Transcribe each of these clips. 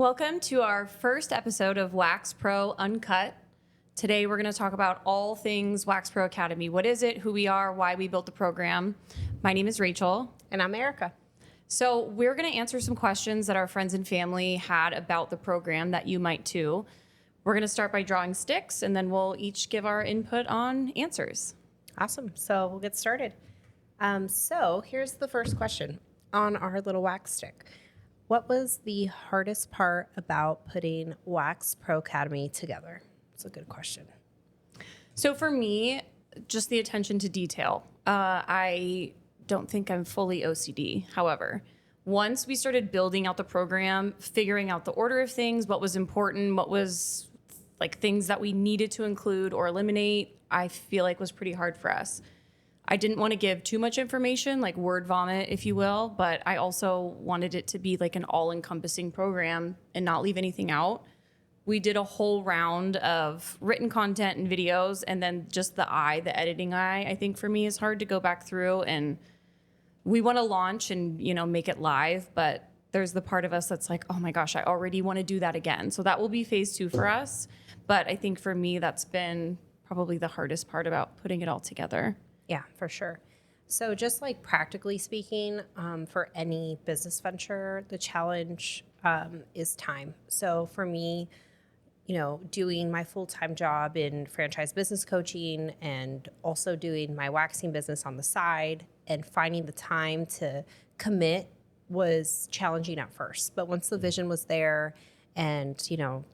Welcome to our first episode of Wax Pro UNCUT. Today we're going to talk about all things Wax Pro Academy. What is it, who we are, why we built the program. My name is Rachael. And I'm Erica. So we're going to answer some questions that our friends and family had about the program that you might too. We're going to start by drawing sticks, and then we'll each give our input on answers. Awesome. So we'll get started. So here's the first question on our little wax stick. What was the hardest part about putting Wax Pro Academy together? It's a good question. So for me, just the attention to detail. I don't think I'm fully OCD. However, once we started building out the program, figuring out the order of things, what was important, what was like things that we needed to include or eliminate, I feel like was pretty hard for us. I didn't want to give too much information, like word vomit, if you will, but I also wanted it to be like an all-encompassing program and not leave anything out. We did a whole round of written content and videos, and then just the editing eye, I think for me is hard to go back through. And we want to launch and, make it live, but there's the part of us that's like, oh my gosh, I already want to do that again. So that will be phase 2 for us. But I think for me, that's been probably the hardest part about putting it all together. Yeah, for sure. So just like practically speaking, for any business venture, the challenge is time. So for me, doing my full-time job in franchise business coaching and also doing my waxing business on the side and finding the time to commit was challenging at first. But once the vision was there and,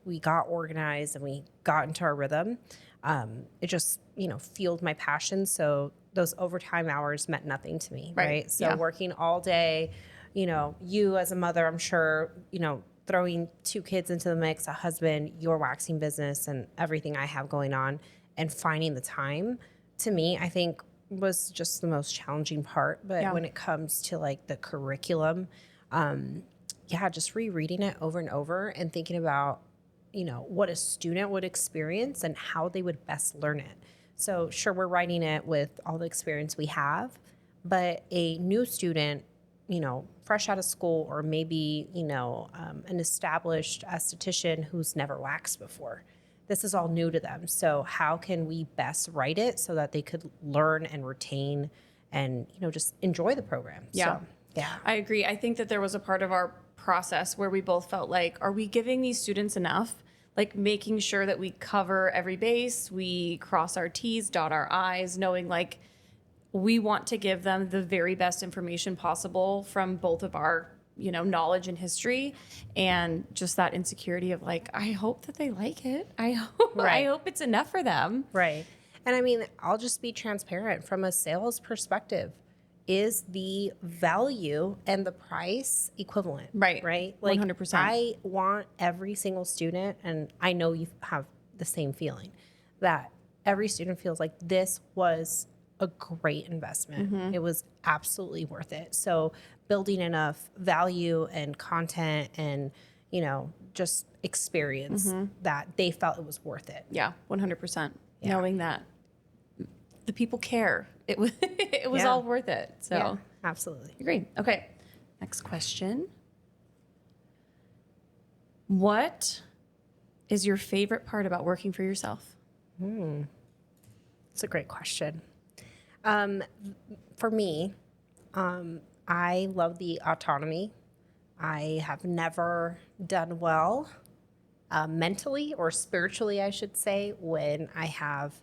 we got organized and we got into our rhythm, it just, fueled my passion. So those overtime hours meant nothing to me, right? So working all day, you as a mother, I'm sure, throwing 2 kids into the mix, a husband, your waxing business, and everything I have going on, and finding the time, to me, I think was just the most challenging part. But when it comes to like the curriculum, just rereading it over and over and thinking about, what a student would experience and how they would best learn it. So sure, we're writing it with all the experience we have, but a new student, fresh out of school, or maybe, an established esthetician who's never waxed before, this is all new to them. So how can we best write it so that they could learn and retain and, just enjoy the program? Yeah. So, yeah. I agree. I think that there was a part of our process where we both felt like, are we giving these students enough? Like making sure that we cover every base, we cross our T's, dot our I's, knowing like we want to give them the very best information possible from both of our, knowledge and history, and just that insecurity of like, I hope that they like it. I hope it's enough for them. Right. And I mean, I'll just be transparent from a sales perspective. Is the value and the price equivalent? Right. Like 100%. I want every single student, and I know you have the same feeling, that every student feels like this was a great investment. Mm-hmm. It was absolutely worth it. So building enough value and content and, just experience that they felt it was worth it. Yeah, 100%. Yeah. Knowing that the people care. It was all worth it. So yeah, absolutely. Agreed. Okay. Next question. What is your favorite part about working for yourself? It's a great question. For me, I love the autonomy. I have never done well mentally or spiritually, I should say, when I have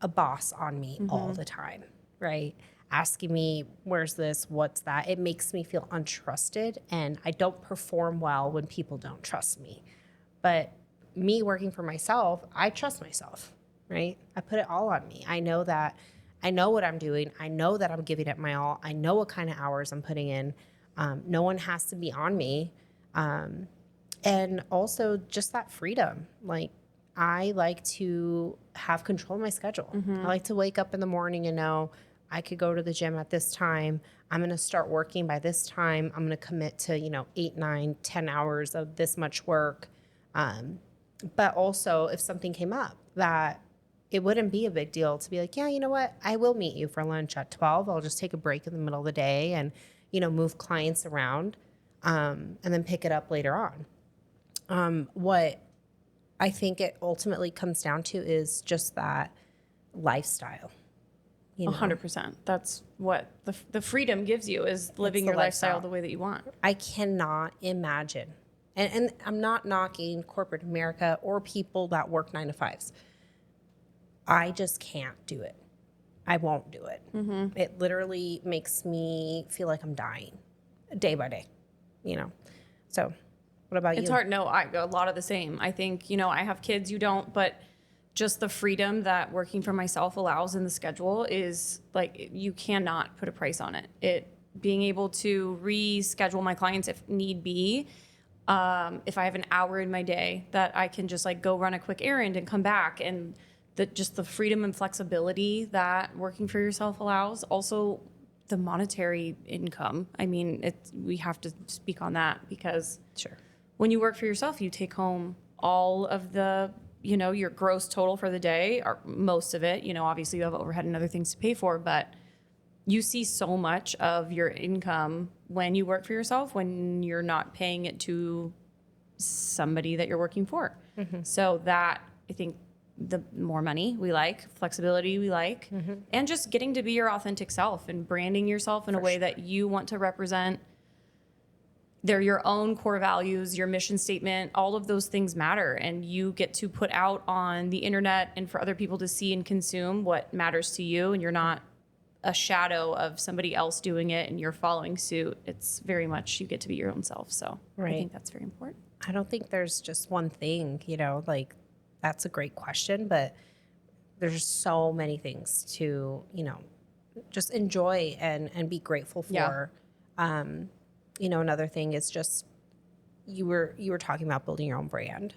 a boss on me all the time, right? Asking me, where's this, what's that? It makes me feel untrusted, and I don't perform well when people don't trust me. But me working for myself, I trust myself, right? I put it all on me. I know what I'm doing. I know that I'm giving it my all. I know what kind of hours I'm putting in. No one has to be on me. And also just that freedom. Like, I like to have control of my schedule. I like to wake up in the morning and know I could go to the gym at this time. I'm going to start working by this time. I'm going to commit to, 8, 9, 10 hours of this much work. But also if something came up that it wouldn't be a big deal to be like, yeah, you know what? I will meet you for lunch at 12. I'll just take a break in the middle of the day and, move clients around and then pick it up later on. What I think it ultimately comes down to is just that lifestyle. You know, 100%. That's what the freedom gives you, is living the your lifestyle lifestyle. the way that you want. I cannot imagine, and I'm not knocking corporate America or people that work 9 to 5s. I just can't do it. I won't do it. It literally makes me feel like I'm dying day by day, you know? So what about you? It's hard. No, a lot of the same. I think, I have kids, you don't, but just the freedom that working for myself allows in the schedule is like, you cannot put a price on it. Being able to reschedule my clients if need be. If I have an hour in my day that I can just like go run a quick errand and come back, and just the freedom and flexibility that working for yourself allows. Also the monetary income. I mean, we have to speak on that, because Sure. when you work for yourself, you take home all of the, your gross total for the day, or most of it. Obviously you have overhead and other things to pay for, but you see so much of your income when you work for yourself, when you're not paying it to somebody that you're working for. So that, I think, the more money we like, flexibility we like, and just getting to be your authentic self and branding yourself in a way that you want to represent. They're your own core values, your mission statement, all of those things matter. And you get to put out on the internet and for other people to see and consume what matters to you. And you're not a shadow of somebody else doing it and you're following suit. It's very much, you get to be your own self. So I think that's very important. I don't think there's just one thing, like that's a great question, but there's so many things to, just enjoy and be grateful for. Another thing is just, you were talking about building your own brand.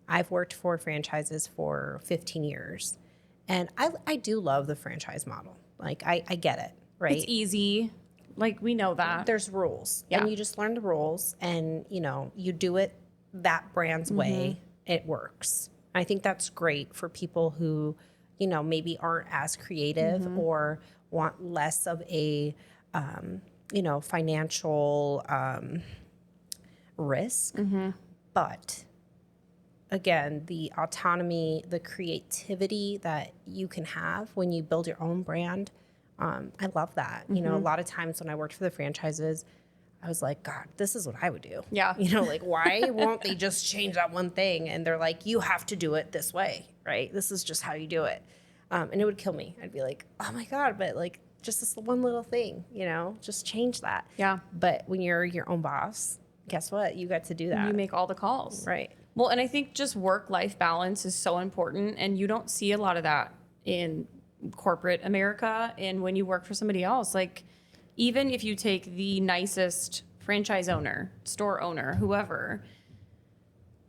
I've worked for franchises for 15 years, and I do love the franchise model. Like I get it, right? It's easy. Like, we know that. There's rules, and you just learn the rules, and you do it that brand's way. It works. I think that's great for people who, maybe aren't as creative or want less of a, financial risk. But again, the autonomy, the creativity that you can have when you build your own brand, I love that. A lot of times when I worked for the franchises, I was like, God, this is what I would do. Yeah. Like, why won't they just change that one thing? And they're like, you have to do it this way, right? This is just how you do it. And it would kill me. I'd be like, oh my God, but like, just this one little thing, just change that. Yeah. But when you're your own boss, guess what? You got to do that. You make all the calls. Right. Well, and I think just work-life balance is so important, and you don't see a lot of that in corporate America. And when you work for somebody else, like, even if you take the nicest franchise owner, store owner, whoever,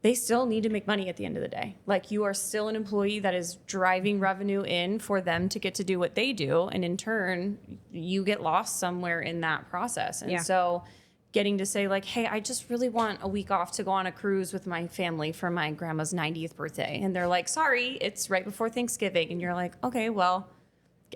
they still need to make money at the end of the day. Like, you are still an employee that is driving revenue in for them to get to do what they do. And in turn, you get lost somewhere in that process. And so getting to say like, hey, I just really want a week off to go on a cruise with my family for my grandma's 90th birthday. And they're like, sorry, it's right before Thanksgiving. And you're like, okay, well,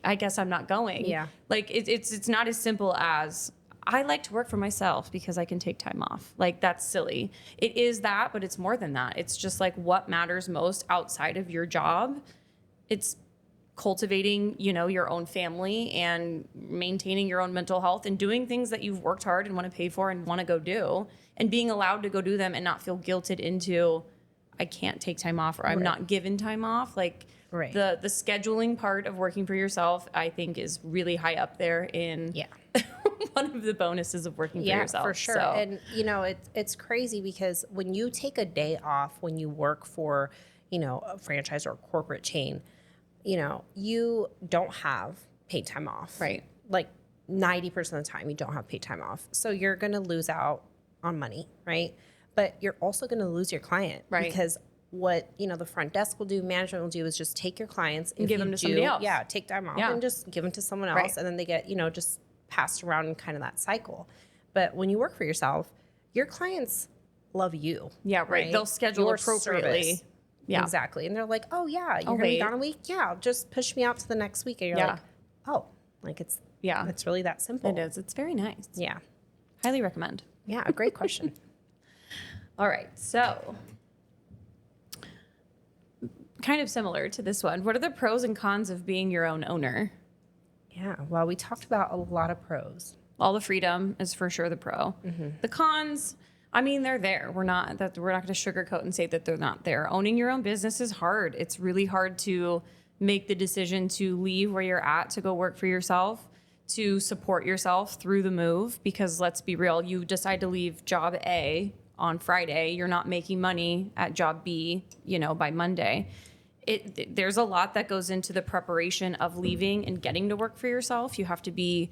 I guess I'm not going. Yeah. Like, it's not as simple as, I like to work for myself because I can take time off. Like, that's silly. It is that, but it's more than that. It's just like, what matters most outside of your job. It's cultivating, your own family and maintaining your own mental health and doing things that you've worked hard and want to pay for and want to go do, and being allowed to go do them and not feel guilted into, I can't take time off, or I'm not given time off. Like, the scheduling part of working for yourself, I think, is really high up there in one of the bonuses of working for yourself. Yeah, for sure. So. And, it's crazy because when you take a day off, when you work for, a franchise or a corporate chain, you don't have paid time off. Right. Like 90% of the time, you don't have paid time off. So you're going to lose out on money, right? But you're also going to lose your client. Right. Because what, the front desk will do, management will do, is just take your clients and give them to somebody else. Yeah, take time off and just give them to someone else. Right. And then they get, just passed around in kind of that cycle. But when you work for yourself, your clients love you. Yeah, right. They'll schedule your appropriately. Service. Yeah. Exactly. And they're like, oh, yeah, you're going to be gone a week? Yeah, just push me out to the next week. And you're like, oh, like it's really that simple. It is. It's very nice. Yeah. Highly recommend. Yeah, a great question. All right. So kind of similar to this one. What are the pros and cons of being your own owner? Yeah. Well, we talked about a lot of pros. All the freedom is for sure the pro. The cons, I mean, they're there. We're not going to sugarcoat and say that they're not there. Owning your own business is hard. It's really hard to make the decision to leave where you're at to go work for yourself, to support yourself through the move. Because let's be real, you decide to leave job A on Friday, you're not making money at job B, by Monday. There's a lot that goes into the preparation of leaving and getting to work for yourself. You have to be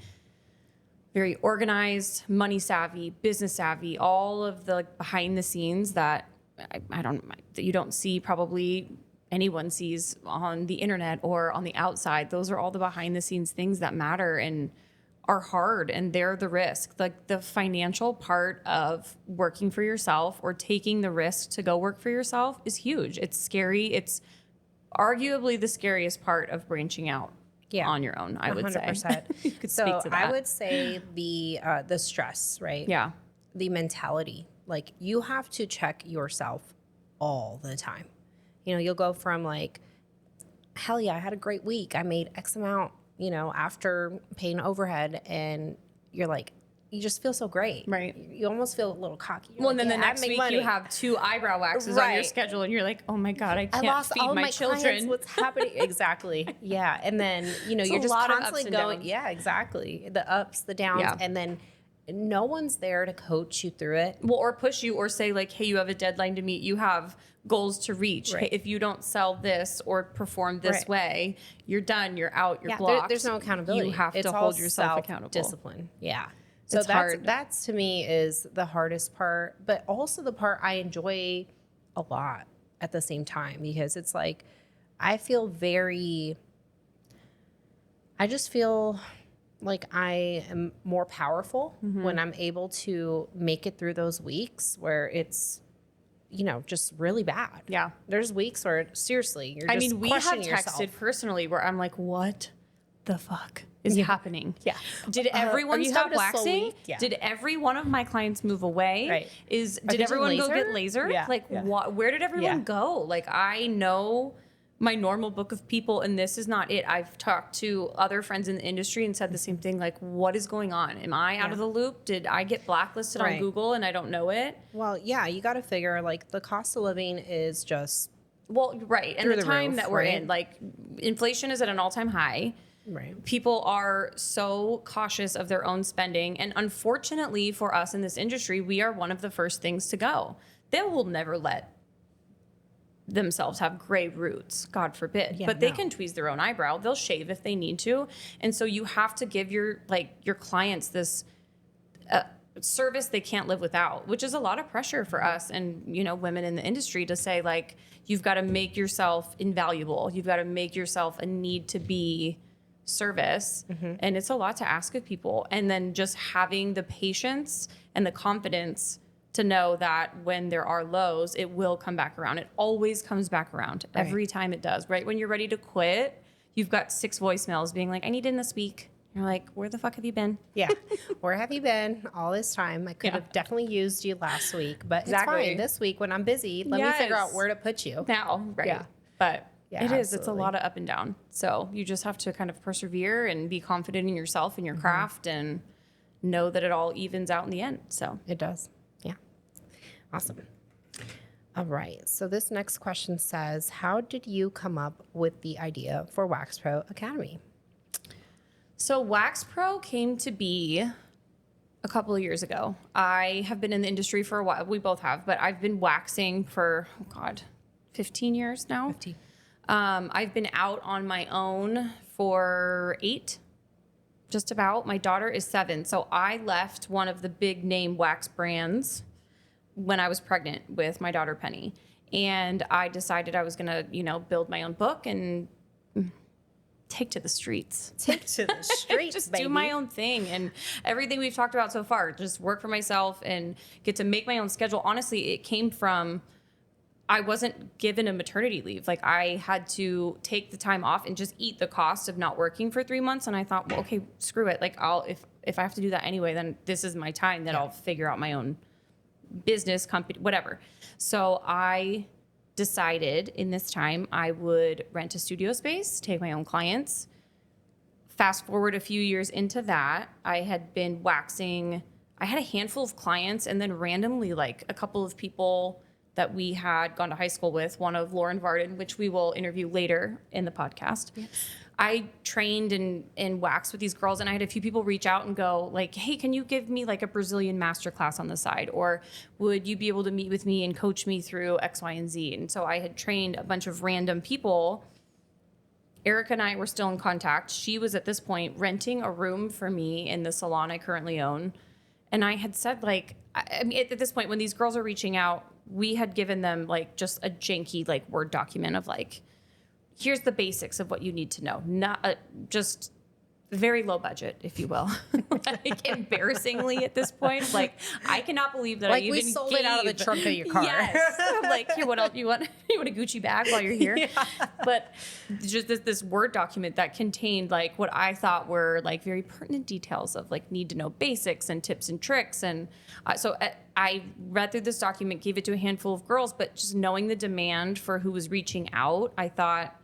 very organized, money savvy, business savvy, all of the behind the scenes that that you don't see, probably anyone sees on the internet or on the outside. Those are all the behind the scenes things that matter and are hard, and they're the risk. Like the financial part of working for yourself or taking the risk to go work for yourself is huge. It's scary. It's arguably the scariest part of branching out on your own, I would 100%. Say. You could speak to that. I would say the stress, right? Yeah. The mentality. Like you have to check yourself all the time. You'll go from like, hell yeah, I had a great week. I made X amount, after paying overhead, and you're like, you just feel so great. Right. You almost feel a little cocky. Well, and then the next week you have 2 eyebrow waxes on your schedule and you're like, oh my God, I can't feed my children. Clients. What's happening? Exactly. Yeah. And then, you're just constantly going, yeah, exactly. The ups, the downs, and then no one's there to coach you through it. Well, or push you or say like, hey, you have a deadline to meet. You have goals to reach. Right. Hey, if you don't sell this or perform this way, you're done. You're out. You're blocked. There's no accountability. You have to hold yourself accountable. Discipline. Yeah. So that's to me is the hardest part, but also the part I enjoy a lot at the same time, because it's like, I just feel like I am more powerful when I'm able to make it through those weeks where it's, just really bad. Yeah. There's weeks where seriously, you're just we have questioning texted yourself. personally where I'm like, what the fuck is happening? Yeah. Did everyone stop waxing? Yeah. Did every one of my clients move away? Right. Did everyone go get laser? Yeah. Where did everyone go? Like, I know my normal book of people, and this is not it. I've talked to other friends in the industry and said the same thing. Like, what is going on? Am I out of the loop? Did I get blacklisted on Google and I don't know it? Well, yeah, you got to figure like the cost of living is just and the time that we're in, like inflation is at an all-time high. Right. People are so cautious of their own spending. And unfortunately for us in this industry, we are one of the first things to go. They will never let themselves have gray roots, God forbid. But they can tweeze their own eyebrow. They'll shave if they need to. And so you have to give your clients this service they can't live without, which is a lot of pressure for us and, women in the industry to say, like, you've got to make yourself invaluable. You've got to make yourself a need to be service. And it's a lot to ask of people. And then just having the patience and the confidence to know that when there are lows, it will come back around. It always comes back around every time it does. Right when you're ready to quit, you've got 6 voicemails being like, I need in this week. You're like, where the fuck have you been? Yeah. Where have you been all this time? I could have definitely used you last week, but it's fine. This week when I'm busy, let me figure out where to put you. Now, right. Yeah. But yeah, it's a lot of up and down. So you just have to kind of persevere and be confident in yourself and your craft and know that it all evens out in the end. So it does. Yeah. Awesome. All right. So this next question says, how did you come up with the idea for Wax Pro Academy? So Wax Pro came to be a couple of years ago. I have been in the industry for a while. We both have, but I've been waxing for, 15 years now. 15. I've been out on my own for 8, just about. My daughter is 7. So I left one of the big name wax brands when I was pregnant with my daughter, Penny. And I decided I was going to, build my own book and take to the streets. Take to the streets, just baby. Do my own thing. And everything we've talked about so far, just work for myself and get to make my own schedule. Honestly, it came from, I wasn't given a maternity leave. Like, I had to take the time off and just eat the cost of not working for 3 months. And I thought, well, okay, screw it. Like, if I have to do that anyway, then this is my time that I'll figure out my own business, company, whatever. So I decided in this time I would rent a studio space, take my own clients. Fast forward a few years into that, I had been waxing. I had a handful of clients, and then randomly, like a couple of people that we had gone to high school with, one of Lauren Varden, which we will interview later in the podcast. Yes. I trained in wax with these girls, and I had a few people reach out and go like, hey, can you give me like a Brazilian masterclass on the side? Or would you be able to meet with me and coach me through X, Y, and Z? And so I had trained a bunch of random people. Erica and I were still in contact. She was at this point renting a room for me in the salon I currently own. And I had said, like, I mean, at this point, when these girls are reaching out, we had given them like just a janky like Word document of like, here's the basics of what you need to know. Not just very low budget, if you will. Like embarrassingly at this point, like I cannot believe that like I even we sold it out of the trunk of your car. Yes. I'm like, here, what else you want? You want a Gucci bag while you're here? Yeah. But just this Word document that contained like what I thought were like very pertinent details of like need to know basics and tips and tricks. And so I read through this document, gave it to a handful of girls, but just knowing the demand for who was reaching out, I thought,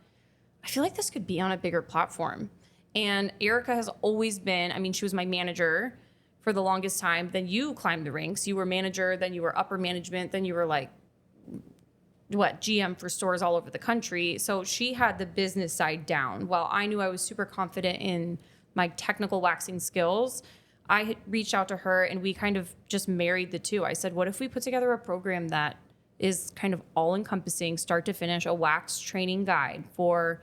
I feel like this could be on a bigger platform. And Erica has always been, I mean, she was my manager for the longest time. Then you climbed the ranks. You were manager, then you were upper management, then you were like, GM for stores all over the country. So she had the business side down. While I knew I was super confident in my technical waxing skills, I had reached out to her and we kind of just married the two. I said, what if we put together a program that is kind of all encompassing, start to finish, a wax training guide for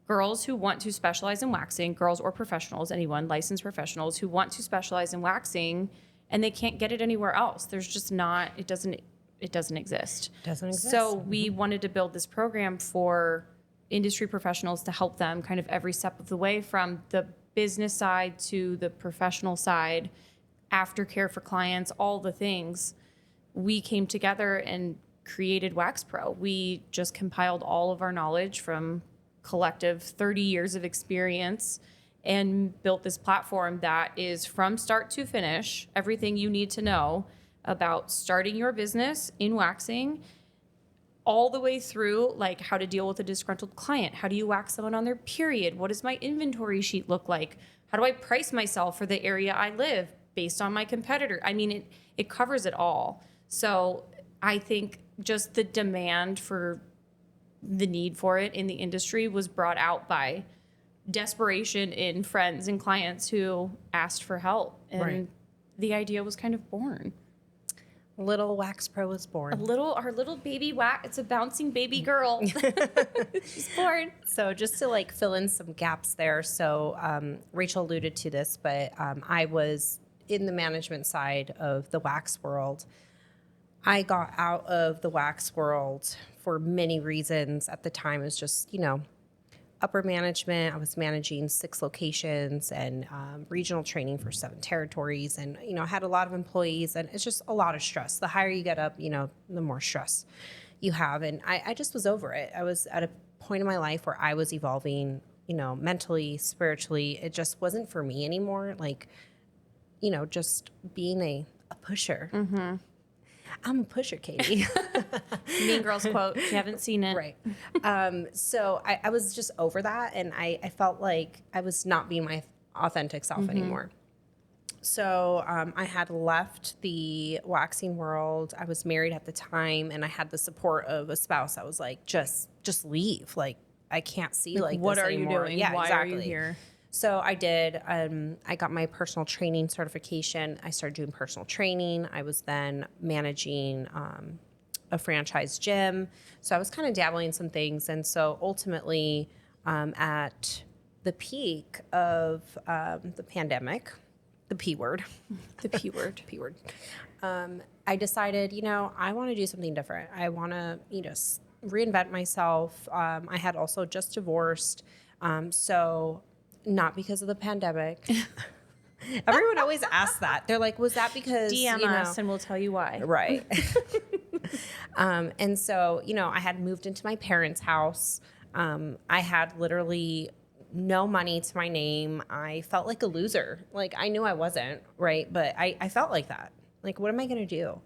girls who want to specialize in waxing, girls or professionals, anyone, licensed professionals who want to specialize in waxing and they can't get it anywhere else. There's just not, it doesn't exist. Doesn't exist. So we wanted to build this program for industry professionals to help them kind of every step of the way from the business side to the professional side, aftercare for clients, all the things. We came together and created Wax Pro. We just compiled all of our knowledge from collective 30 years of experience and built this platform that is from start to finish, everything you need to know about starting your business in waxing, all the way through like how to deal with a disgruntled client. How do you wax someone on their period? What does my inventory sheet look like? How do I price myself for the area I live based on my competitor? I mean, it covers it all. So I think just the demand for the need for it in the industry was brought out by desperation in friends and clients who asked for help. And the idea was kind of born. Little Wax Pro was born. Our little baby wax. It's a bouncing baby girl. She's born. So just to like fill in some gaps there. So Rachael alluded to this, but I was in the management side of the wax world. I got out of the wax world for many reasons. At the time, it was just, upper management. I was managing 6 locations and regional training for 7 territories. And, I had a lot of employees and it's just a lot of stress. The higher you get up, the more stress you have. And I just was over it. I was at a point in my life where I was evolving, mentally, spiritually. It just wasn't for me anymore. Like, just being a pusher. Mm-hmm. I'm a pusher, Katie. Mean Girls quote. If you haven't seen it. Right. So I was just over that. And I felt like I was not being my authentic self anymore. So I had left the waxing world. I was married at the time. And I had the support of a spouse. I was like, just leave. Like, I can't see like what this are anymore. you doing? Yeah, Why exactly. are you here? So I did, I got my personal training certification. I started doing personal training. I was then managing a franchise gym. So I was kind of dabbling in some things. And so ultimately at the peak of the pandemic, the P word, I decided, I want to do something different. I want to, reinvent myself. I had also just divorced. So not because of the pandemic. Everyone always asks that. They're like, was that because DM us and we'll tell you why. Right. And so, I had moved into my parents' house. I had literally no money to my name. I felt like a loser. Like I knew I wasn't, right? But I felt like that. Like, what am I going to do?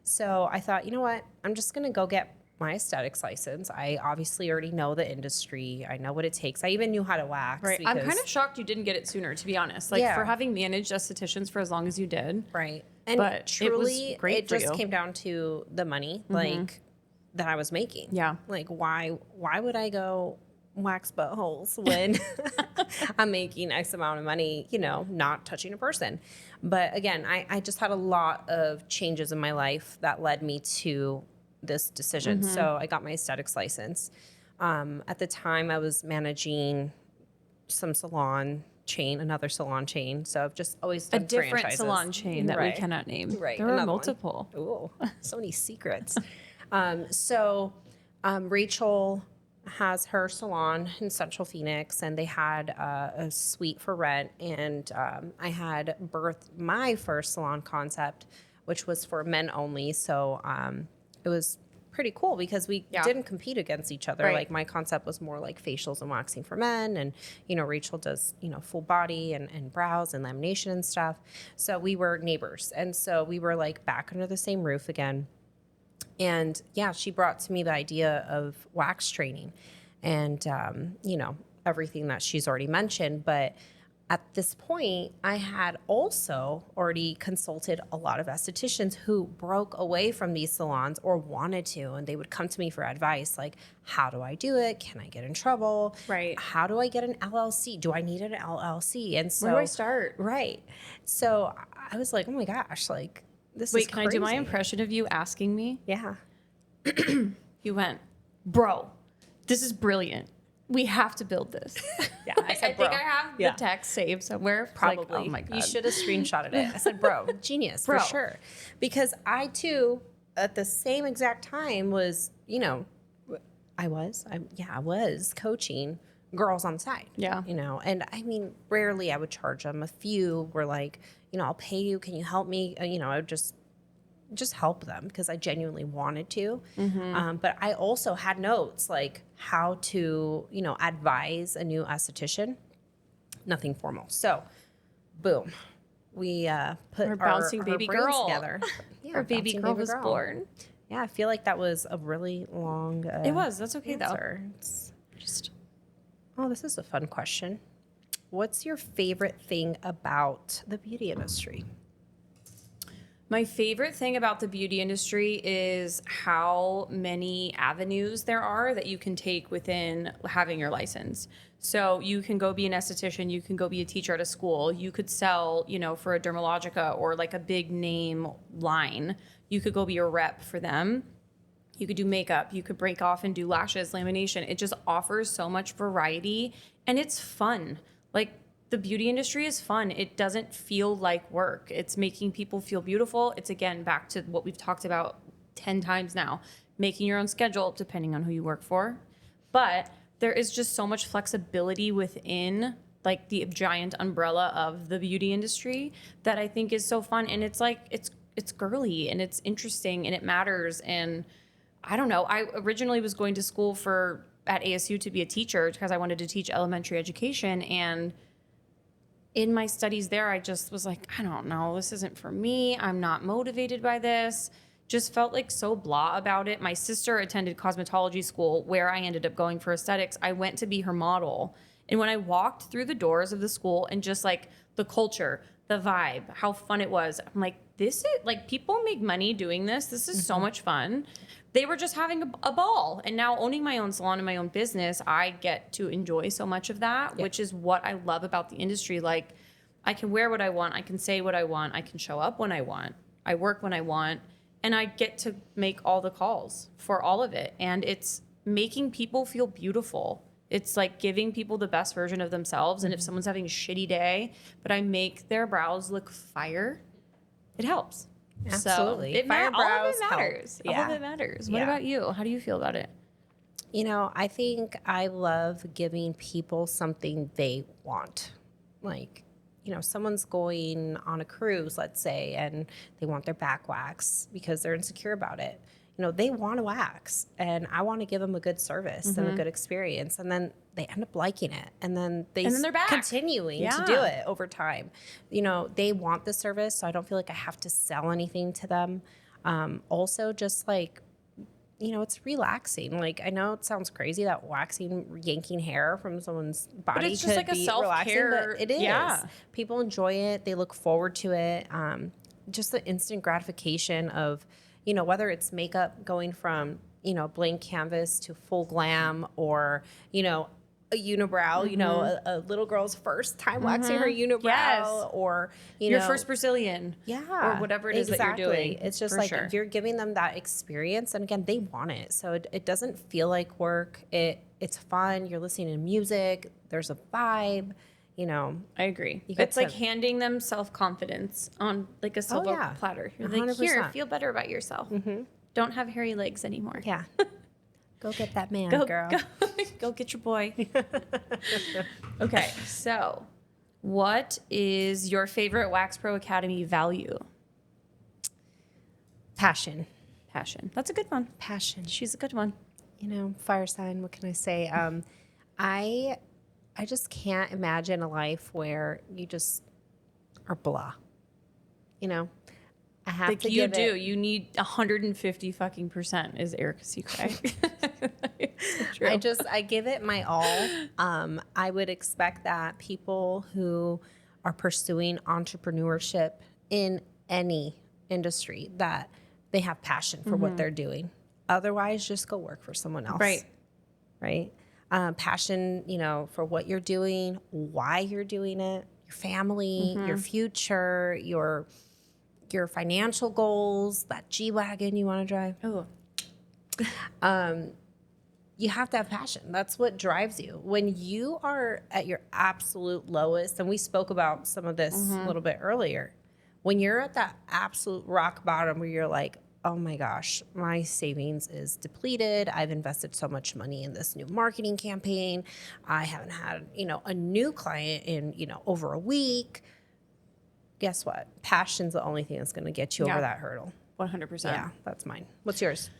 So I thought, you know what? I'm just going to go get my aesthetics license. I obviously already know the industry. I know what it takes. I even knew how to wax. Right. I'm kind of shocked you didn't get it sooner, to be honest. Like for having managed estheticians for as long as you did. Right. And but truly, it just came down to the money, like that I was making. Yeah. Like why would I go wax buttholes when I'm making X amount of money, you know, not touching a person? But again, I just had a lot of changes in my life that led me to this decision. So I got my aesthetics license. At the time I was managing some another salon chain. So I've just always done a different franchises. salon chain that we cannot name. Right. There are multiple. Oh, so many secrets. Rachael has her salon in Central Phoenix, and they had a suite for rent. And I had birthed my first salon concept, which was for men only. So it was pretty cool because we didn't compete against each other. Right. Like my concept was more like facials and waxing for men, and you know, Rachael does, you know, full body and brows and lamination and stuff. So we were neighbors, and so we were like back under the same roof again. And yeah, she brought to me the idea of wax training and you know, everything that she's already mentioned. But at this point, I had also already consulted a lot of estheticians who broke away from these salons or wanted to, and they would come to me for advice like, how do I do it? Can I get in trouble? Right. How do I get an LLC? Do I need an LLC? And so Where do I start? Right. So I was like, oh my gosh, like this is Wait, can crazy. I do my impression of you asking me? Yeah. You went, bro, this is brilliant. We have to build this. Yeah, I think I have the text saved somewhere. Probably. Like, oh my God. You should have screenshotted it. I said, bro, genius, Bro. for sure. Because I too, at the same exact time was, you know, I was coaching girls on the side. Yeah. You know, and I mean, rarely I would charge them. A few were like, you know, I'll pay you. Can you help me? You know, I would just help them because I genuinely wanted to. But I also had notes like how to, you know, advise a new esthetician. Nothing formal. So, boom, we put our bouncing baby brains girl together. Yeah, Our baby bouncing girl was born. Yeah, I feel like that was a really long. It was. That's okay answer. Oh, this is a fun question. What's your favorite thing about the beauty industry? My favorite thing about the beauty industry is how many avenues there are that you can take within having your license. So you can go be an esthetician, you can go be a teacher at a school, you could sell, you know, for a Dermalogica or like a big name line. You could go be a rep for them. You could do makeup, you could break off and do lashes, lamination. It just offers so much variety and it's fun. Like, the beauty industry is fun. It doesn't feel like work. It's making people feel beautiful. It's, again, back to what we've talked about 10 times now, making your own schedule depending on who you work for. But there is just so much flexibility within like the giant umbrella of the beauty industry that I think is so fun. And it's like, it's girly and it's interesting and it matters. And I don't know, I originally was going to school at ASU to be a teacher because I wanted to teach elementary education. And in my studies there, I just was like, I don't know, this isn't for me. I'm not motivated by this. Just felt like so blah about it. My sister attended cosmetology school where I ended up going for aesthetics. I went to be her model. And when I walked through the doors of the school and just like the culture, the vibe, how fun it was, I'm like, this is like, people make money doing this. This is so much fun. They were just having a ball. And now owning my own salon and my own business, I get to enjoy so much of that, which is what I love about the industry. Like, I can wear what I want. I can say what I want. I can show up when I want. I work when I want. And I get to make all the calls for all of it. And it's making people feel beautiful. It's like giving people the best version of themselves. And if someone's having a shitty day, but I make their brows look fire, it helps. Absolutely. So all of it matters. Help. Yeah. All of it matters. What about you? How do you feel about it? You know, I think I love giving people something they want. Like, you know, someone's going on a cruise, let's say, and they want their back wax because they're insecure about it. You know, they want to wax, and I want to give them a good service and a good experience. And then they end up liking it, and then they're back. Continuing to do it over time. You know, they want the service, so I don't feel like I have to sell anything to them. Also, just like, it's relaxing. Like, I know it sounds crazy that yanking hair from someone's body it's just could like a be relaxing, self-care. but it is. Yeah. People enjoy it. They look forward to it. Just the instant gratification of, whether it's makeup going from, blank canvas to full glam, or, a unibrow, a little girl's first time waxing her unibrow, Yes. or, Your first Brazilian. yeah, Or whatever it is that you're doing. It's just for like sure. you're giving them that experience, and again, they want it, so it doesn't feel like work. It's fun. You're listening to music. There's a vibe. I agree. You get It's like to- handing them self-confidence on like a silver yeah. platter. You're like, 100%. here, feel better about yourself. Don't have hairy legs anymore. Yeah. Go get that man, Go, girl. go get your boy. Okay, so what is your favorite Wax Pro Academy value? Passion. That's a good one. Passion. She's a good one. Fire sign. What can I say? I just can't imagine a life where you just are blah. I have Like to you give do. it. You need 150 fucking % is Erica Sicre. True. I give it my all. I would expect that people who are pursuing entrepreneurship in any industry, that they have passion for what they're doing. Otherwise, just go work for someone else. Right. Passion, for what you're doing, why you're doing it, your family, your future, your financial goals, that G-Wagon you want to drive. Oh. You have to have passion. That's what drives you. When you are at your absolute lowest, and we spoke about some of this a little bit earlier, when you're at that absolute rock bottom where you're like, oh my gosh, my savings is depleted. I've invested so much money in this new marketing campaign. I haven't had, a new client in, over a week. Guess what? Passion's the only thing that's going to get you over that hurdle. 100%. Yeah, that's mine. What's yours?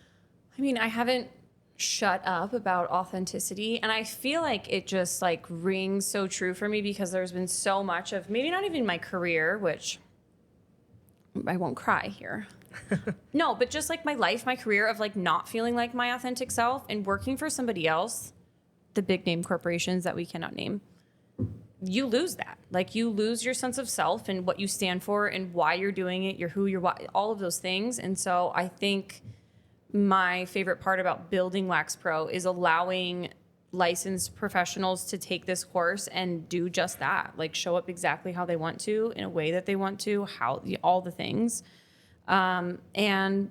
I mean, I haven't shut up about authenticity, and I feel like it just like rings so true for me because there's been so much of maybe not even my career, which I won't cry here. No, but just like my life, my career of like not feeling like my authentic self and working for somebody else, the big name corporations that we cannot name. You lose that. Like you lose your sense of self and what you stand for and why you're doing it, you're who you're, all of those things. And so I think my favorite part about building Wax Pro is allowing licensed professionals to take this course and do just that, like show up exactly how they want to, in a way that they want to, how all the things, and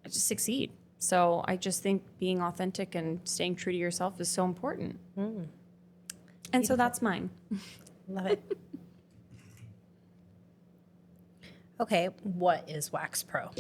just succeed. So I just think being authentic and staying true to yourself is so important. And so that's mine. Love it. Okay, what is Wax Pro?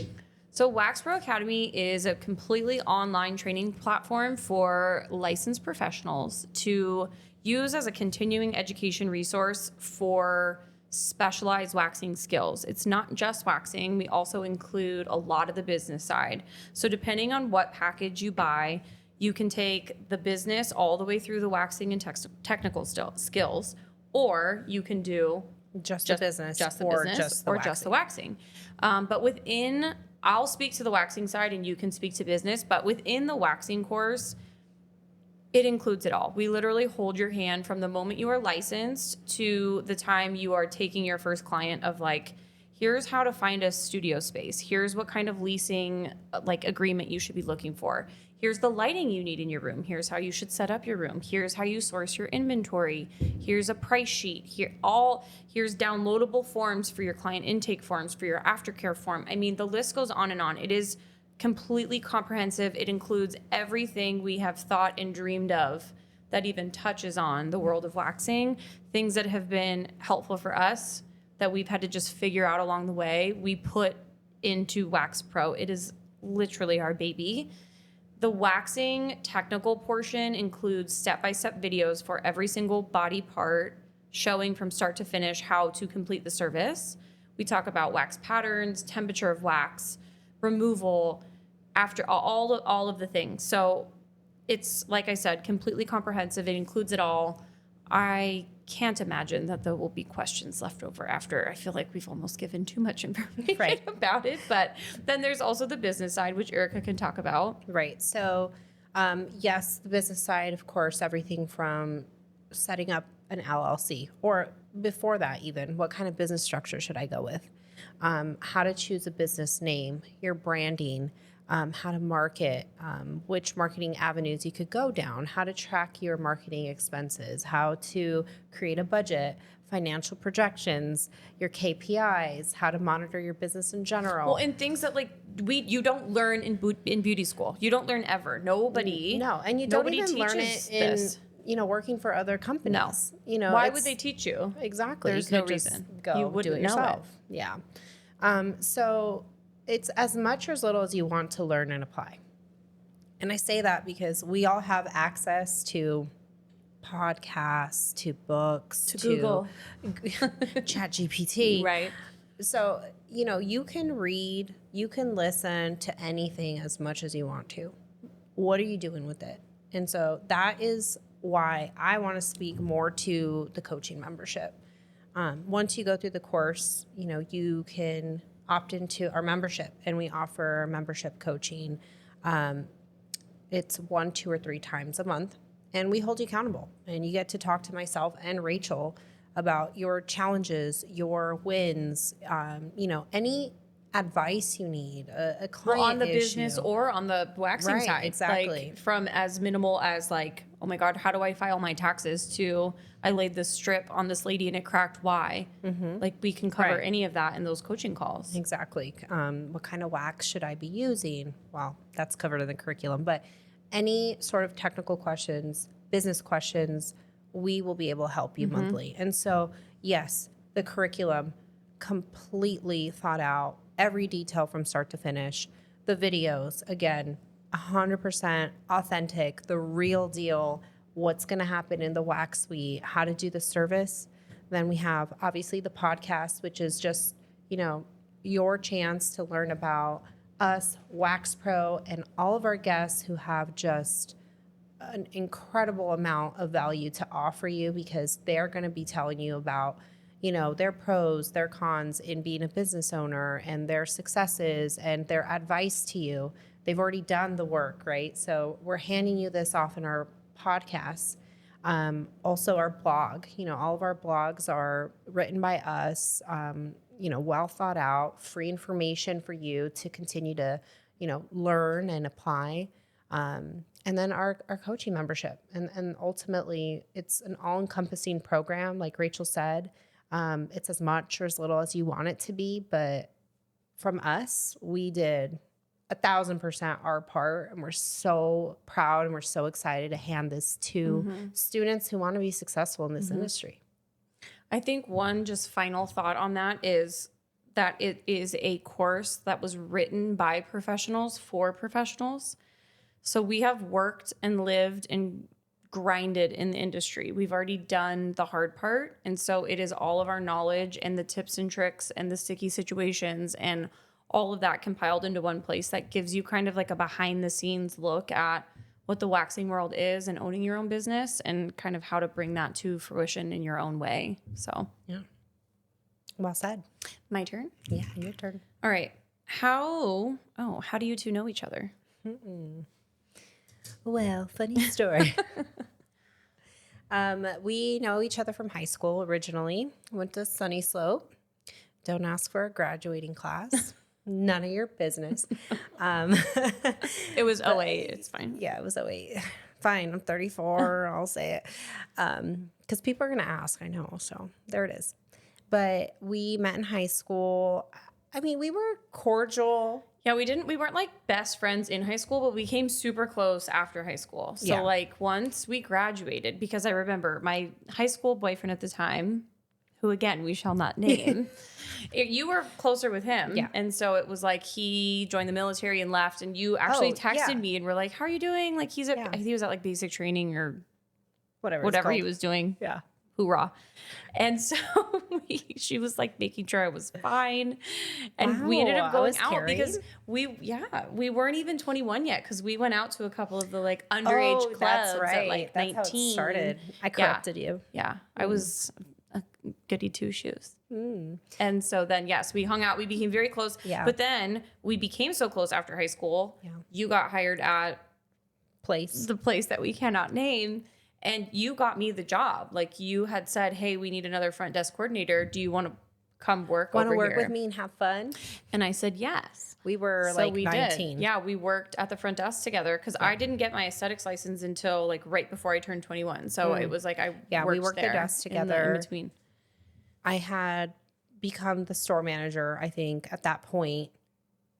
So Wax Pro Academy is a completely online training platform for licensed professionals to use as a continuing education resource for specialized waxing skills. It's not just waxing. We also include a lot of the business side. So depending on what package you buy, you can take the business all the way through the waxing and technical skills, or you can do Just the business, or waxing. just the waxing. But within, I'll speak to the waxing side and you can speak to business, but within the waxing course, it includes it all. We literally hold your hand from the moment you are licensed to the time you are taking your first client of like, here's how to find a studio space. Here's what kind of leasing like agreement you should be looking for. Here's the lighting you need in your room. Here's how you should set up your room. Here's how you source your inventory. Here's a price sheet. Here's downloadable forms for your client intake forms, for your aftercare form. I mean, the list goes on and on. It is completely comprehensive. It includes everything we have thought and dreamed of that even touches on the world of waxing, things that have been helpful for us that we've had to just figure out along the way. We put into Wax Pro. It is literally our baby. The waxing technical portion includes step-by-step videos for every single body part, showing from start to finish how to complete the service. We talk about wax patterns, temperature of wax, removal, after all of the things. So it's, like I said, completely comprehensive. It includes it all. I can't imagine that there will be questions left over after. I feel like we've almost given too much information about it. But then there's also the business side, which Erica can talk about. Right. So, yes, the business side, of course, everything from setting up an LLC, or before that even, what kind of business structure should I go with? How to choose a business name, your branding, how to market, which marketing avenues you could go down, how to track your marketing expenses, how to create a budget, financial projections, your KPIs, how to monitor your business in general. Well, and things that like you don't learn in beauty school. You don't learn ever. Nobody. No, and you don't even learn it in working for other companies. No. Why would they teach you? Exactly. There's you no could just reason. go You wouldn't do it know yourself. Yeah. So it's as much or as little as you want to learn and apply. And I say that because we all have access to podcasts, to books, to Google, ChatGPT. right? So, you can read, you can listen to anything as much as you want to. What are you doing with it? And so that is why I want to speak more to the coaching membership. Once you go through the course, you can opt into our membership, and we offer membership coaching. It's 1, 2, or 3 times a month, and we hold you accountable. And you get to talk to myself and Rachael about your challenges, your wins, any advice you need, a client on the issue. business or on the waxing side. Exactly. Like, from as minimal as like, oh my God, how do I file my taxes, to I laid this strip on this lady and it cracked. Why? Mm-hmm. Like, we can cover any of that in those coaching calls. Exactly. What kind of wax should I be using? Well, that's covered in the curriculum, but any sort of technical questions, business questions, we will be able to help you monthly. And so, yes, the curriculum completely thought out, every detail from start to finish. The videos, again, 100% authentic, the real deal, what's going to happen in the wax suite, how to do the service. Then we have obviously the podcast, which is just, your chance to learn about us, Wax Pro, and all of our guests who have just an incredible amount of value to offer you, because they're going to be telling you about their pros, their cons in being a business owner, and their successes and their advice to you. They've already done the work, right? So we're handing you this off in our podcasts. Also our blog, all of our blogs are written by us, well thought out, free information for you to continue to, learn and apply. And then our coaching membership. And ultimately, it's an all-encompassing program, like Rachael said. It's as much or as little as you want it to be, but from us, we did 1,000% our part, and we're so proud and we're so excited to hand this to students who want to be successful in this industry. I think one just final thought on that is that it is a course that was written by professionals for professionals. So we have worked and lived and grinded in the industry. We've already done the hard part. And so it is all of our knowledge and the tips and tricks and the sticky situations and all of that compiled into one place that gives you kind of like a behind the scenes look at what the waxing world is and owning your own business and kind of how to bring that to fruition in your own way. So, yeah. Well said. My turn? Yeah, your turn. All right. How do you two know each other? Well, funny story. We know each other from high school originally. Went to Sunny Slope. Don't ask for a graduating class. None of your business. It was 08. It's fine. Yeah, it was 08. Fine, I'm 34. I'll say it. Because people are going to ask, I know. So there it is. But we met in high school. I mean, we were cordial. Yeah, we weren't like best friends in high school, but we became super close after high school. So like once we graduated, because I remember my high school boyfriend at the time, who again, we shall not name, you were closer with him. Yeah. And so it was like he joined the military and left, and you actually texted me and were like, how are you doing? Like I think he was at like basic training or whatever he was doing. Yeah. Hoorah. And so she was like making sure I was fine. And we ended up Wow, I going was out carried? because we weren't even 21 yet because we went out to a couple of the like underage clubs that's right. at like That's 19. how it started. I corrupted you. Yeah. I was a goody two shoes. And so then, yes, we hung out. We became very close. Yeah. But then we became so close after high school. Yeah. You got hired at Place. the place that we cannot name. And you got me the job. Like you had said, hey, we need another front desk coordinator. Do you want to come work Want to over work here? with me and have fun? And I said, yes. We were So like we 19. did. Yeah, we worked at the front desk together because I didn't get my aesthetics license until like right before I turned 21. So it was like we worked the there desk in together. between. I had become the store manager, I think, at that point.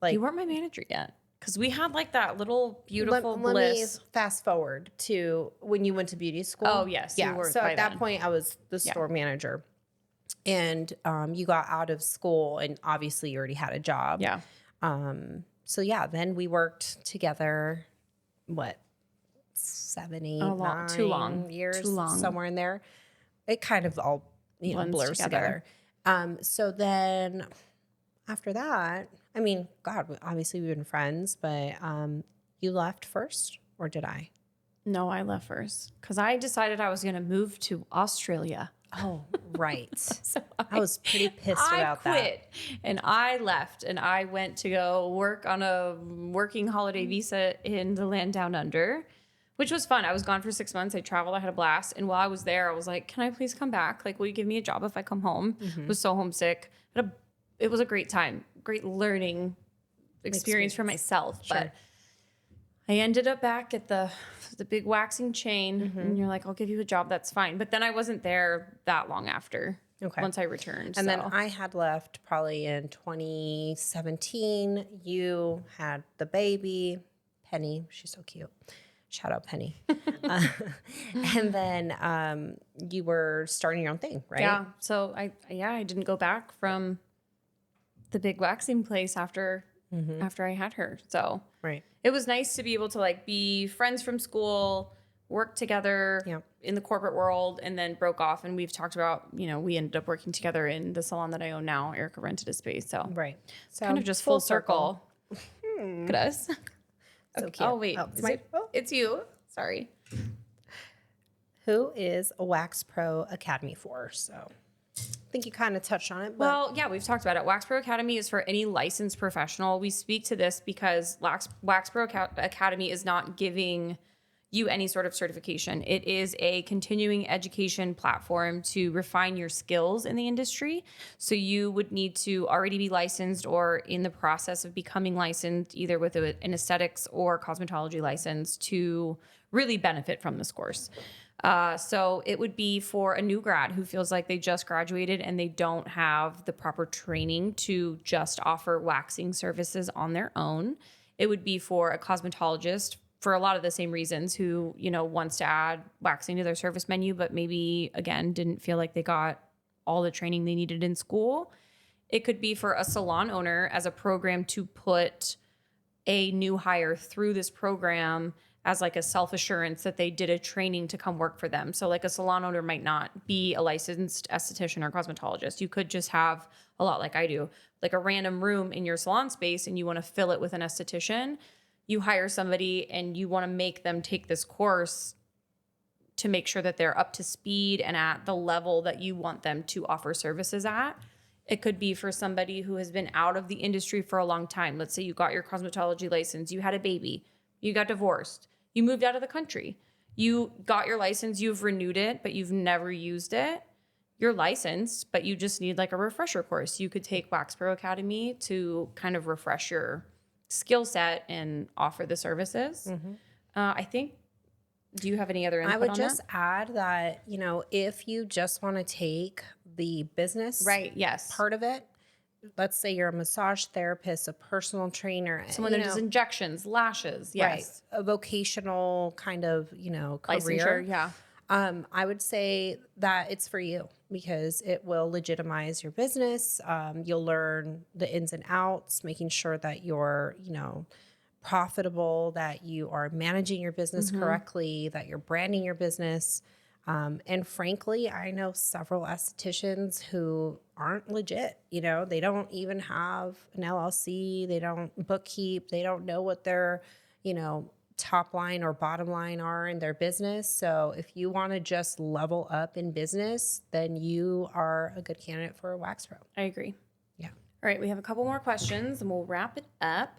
Like, You weren't my manager yet because we had like that little beautiful let me bliss. fast forward to when you went to beauty school. Oh, yes, you Yeah. were So by at that then. point, I was the store manager. And you got out of school, and obviously you already had a job. Yeah. So yeah, then we worked together, what, 7, 8, Too 9 long. years, Too long. somewhere in there. It kind of all Blends blurs together. So then after that, I mean, God, obviously we've been friends, but you left first, or did I? No, I left first because I decided I was going to move to Australia. Oh, right. So I was pretty pissed about I quit and I left and I went to go work on a working holiday visa in the land down under, which was fun. I was gone for 6 months. I traveled. I had a blast. And while I was there, I was like, can I please come back? Like, will you give me a job if I come home? I was so homesick. It was a great time, great learning experience for myself. Sure. But I ended up back at the big waxing chain, and you're like, I'll give you a job. That's fine. But then I wasn't there that long after. Okay. Once I returned. And then I had left probably in 2017. You had the baby, Penny. She's so cute. Shout out Penny. And then you were starting your own thing, right? Yeah. So I didn't go back from the big waxing place after I had her. So Right. it was nice to be able to like be friends from school, work together in the corporate world, and then broke off. And we've talked about, we ended up working together in the salon that I own now. Erica rented a space. So Right. So kind of just full circle. Look at us. So Okay. cute. Oh, wait. Oh, Is it? It's you. Sorry. Who is a Wax Pro Academy for? So I think you kind of touched on it. But Well, yeah, we've talked about it. Wax Pro Academy is for any licensed professional. We speak to this because Wax Pro Academy is not giving you any sort of certification. It is a continuing education platform to refine your skills in the industry. So you would need to already be licensed or in the process of becoming licensed, either with an aesthetics or cosmetology license, to really benefit from this course. So it would be for a new grad who feels like they just graduated and they don't have the proper training to just offer waxing services on their own. It would be for a cosmetologist for a lot of the same reasons who, wants to add waxing to their service menu, but maybe again, didn't feel like they got all the training they needed in school. It could be for a salon owner as a program to put a new hire through this program as like a self-assurance that they did a training to come work for them. So like a salon owner might not be a licensed esthetician or cosmetologist. You could just have a lot like I do, like a random room in your salon space and you want to fill it with an esthetician. You hire somebody and you want to make them take this course to make sure that they're up to speed and at the level that you want them to offer services at. It could be for somebody who has been out of the industry for a long time. Let's say you got your cosmetology license, you had a baby, you got divorced, you moved out of the country, you got your license, you've renewed it, but you've never used it. You're licensed, but you just need like a refresher course. You could take Wax Pro Academy to kind of refresh your skill set and offer the services. I think, do you have any other input on that? I would just add that, if you just want to take the business part of it, let's say you're a massage therapist, a personal trainer, someone that does injections, lashes, yes. Right, a vocational kind of, career. Licensure, I would say that it's for you because it will legitimize your business. You'll learn the ins and outs, making sure that you're, profitable, that you are managing your business correctly, that you're branding your business. And frankly, I know several estheticians who aren't legit. You know, they don't even have an LLC. They don't bookkeep. They don't know what their, top line or bottom line are in their business. So if you want to just level up in business, then you are a good candidate for a Wax Pro. I agree. Yeah. All right, we have a couple more questions and we'll wrap it up.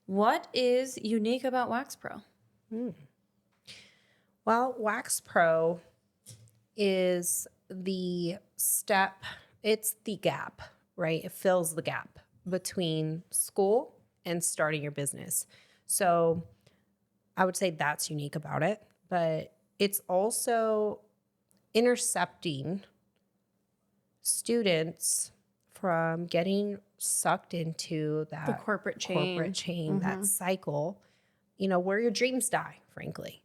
What is unique about Wax Pro? Well, Wax Pro is the step, it's the gap, right? It fills the gap between school and starting your business. So I would say that's unique about it, but it's also intercepting students from getting sucked into that The corporate chain. that cycle, where your dreams die, frankly.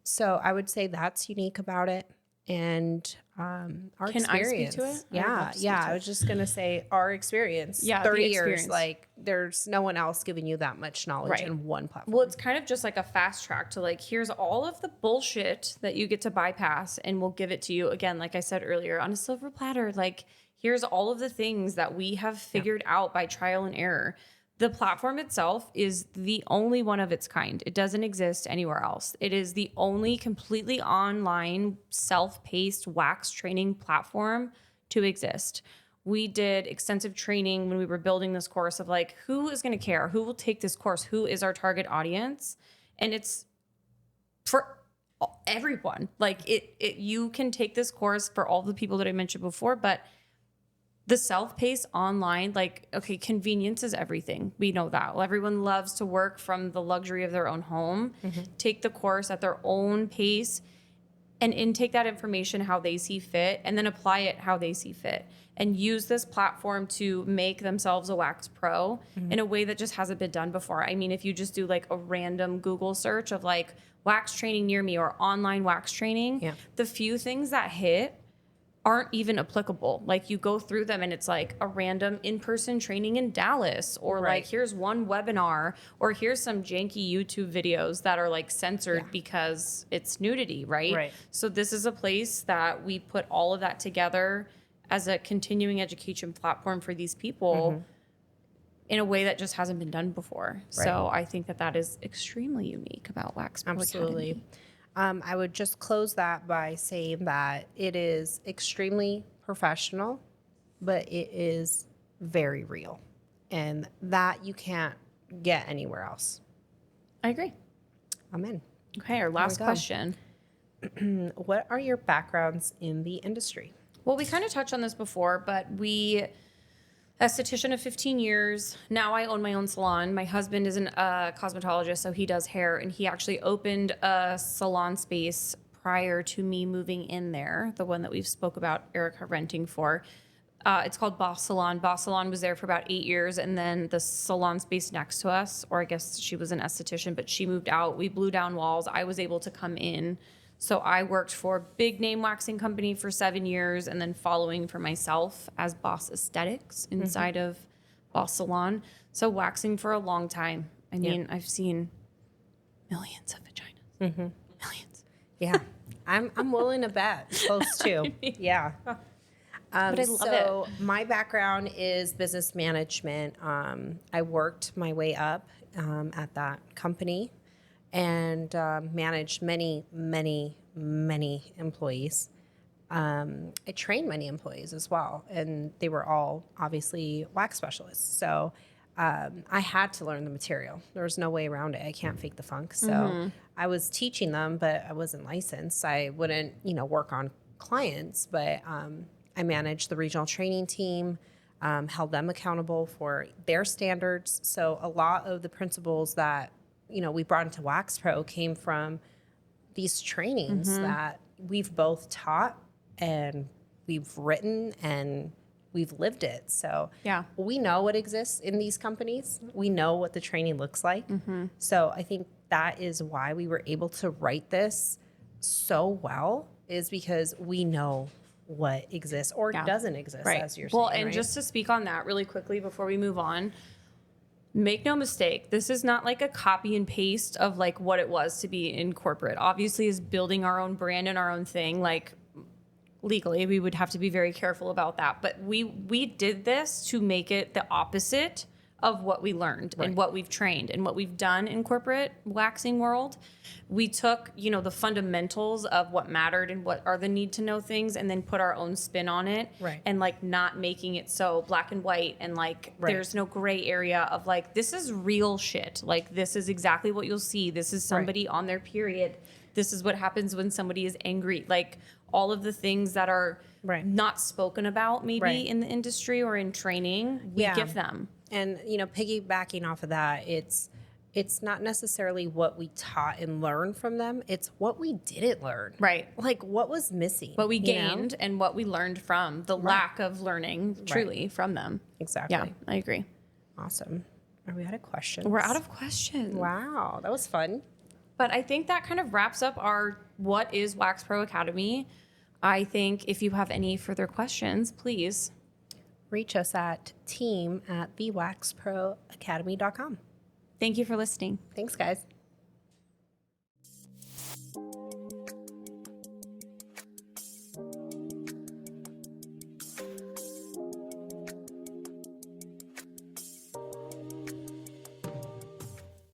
So I would say that's unique about it. And our Can experience. I speak to it? Yeah. I was just going to say our experience. Yeah, 30 the years, experience. like there's no one else giving you that much knowledge Right. in one platform. Well, it's kind of just like a fast track to like, here's all of the bullshit that you get to bypass and we'll give it to you again, like I said earlier, on a silver platter. Like, here's all of the things that we have figured out by trial and error. The platform itself is the only one of its kind. It doesn't exist anywhere else. It is the only completely online, self-paced wax training platform to exist. We did extensive training when we were building this course of like, who is going to care? Who will take this course? Who is our target audience? And it's for everyone. Like you can take this course for all the people that I mentioned before, but the self-paced online, like, okay, convenience is everything. We know that. Well, everyone loves to work from the luxury of their own home, take the course at their own pace, and intake that information how they see fit, and then apply it how they see fit, and use this platform to make themselves a Wax Pro in a way that just hasn't been done before. I mean, if you just do like a random Google search of like wax training near me or online wax training, the few things that hit aren't even applicable. Like you go through them and it's like a random in-person training in Dallas, or like here's one webinar, or here's some janky YouTube videos that are like censored because it's nudity, right? So this is a place that we put all of that together as a continuing education platform for these people in a way that just hasn't been done before. So I think that is extremely unique about Wax Pro Academy. I would just close that by saying that it is extremely professional, but it is very real, and that you can't get anywhere else. I agree. Amen. Okay, our last question. What are your backgrounds in the industry? Well, we kind of touched on this before, but esthetician of 15 years. Now I own my own salon. My husband is a cosmetologist, so he does hair, and he actually opened a salon space prior to me moving in there, the one that we've spoke about Erica renting for. It's called Boss Salon. Boss Salon was there for about 8 years, and then the salon space next to us, or I guess she was an esthetician, but she moved out. We blew down walls. I was able to come in. So I worked for a big name waxing company for 7 years, and then following for myself as Boss Aesthetics inside of Boss Salon. So waxing for a long time. I mean, I've seen millions of vaginas. Millions. Yeah. I'm willing to bet close to. Yeah. But I love it. My background is business management. I worked my way up at that company and managed many, many, many employees. I trained many employees as well, and they were all obviously wax specialists. So I had to learn the material. There was no way around it. I can't fake the funk. So I was teaching them, but I wasn't licensed. I wouldn't, work on clients, but I managed the regional training team, held them accountable for their standards. So a lot of the principles that we brought into Wax Pro came from these trainings that we've both taught and we've written and we've lived it. So we know what exists in these companies. We know what the training looks like. So I think that is why we were able to write this so well, is because we know what exists or doesn't exist, as you're saying. Well, and just to speak on that really quickly before we move on, Make no mistake, this is not like a copy and paste of like what it was to be in corporate. Obviously, is building our own brand and our own thing. Like legally, we would have to be very careful about that. But we did this to make it the opposite of what we learned and what we've trained and what we've done in corporate waxing world. We took, the fundamentals of what mattered and what are the need to know things, and then put our own spin on it. Right. And like not making it so black and white, and like there's no gray area of like, this is real shit. Like this is exactly what you'll see. This is somebody on their period. This is what happens when somebody is angry. Like all of the things that are not spoken about maybe in the industry or in training, we give them. And, piggybacking off of that, it's not necessarily what we taught and learned from them. It's what we didn't learn. Right. Like what was missing. What we gained and what we learned from the lack of learning truly from them. Exactly. Yeah, I agree. Awesome. Are we out of questions? We're out of questions. Wow. That was fun. But I think that kind of wraps up our What is Wax Pro Academy. I think if you have any further questions, please reach us at team@thewaxproacademy.com. Thank you for listening. Thanks, guys.